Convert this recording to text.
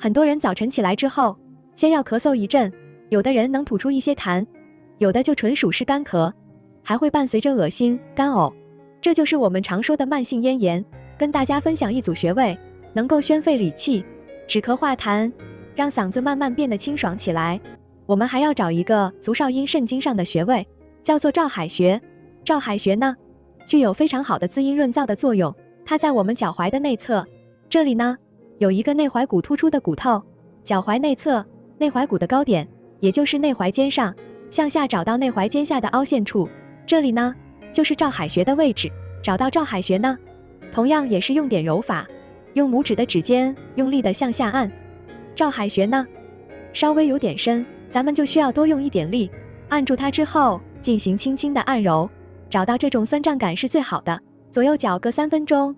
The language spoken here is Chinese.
很多人早晨起来之后，先要咳嗽一阵，有的人能吐出一些痰，有的就纯属是干咳，还会伴随着恶心、干呕。这就是我们常说的慢性咽炎。跟大家分享一组穴位，能够宣肺理气、止咳化痰，让嗓子慢慢变得清爽起来。我们还要找一个足少阴肾经上的穴位，叫做照海穴。照海穴呢，具有非常好的滋阴润燥的作用。它在我们脚踝的内侧，这里呢有一个内踝骨突出的骨头，脚踝内侧内踝骨的高点，也就是内踝尖上，向下找到内踝尖下的凹陷处，这里呢就是照海穴的位置。找到照海穴呢，同样也是用点揉法，用拇指的指尖用力的向下按。照海穴呢稍微有点深，咱们就需要多用一点力，按住它之后进行轻轻的按揉，找到这种酸胀感是最好的。左右脚各3分钟，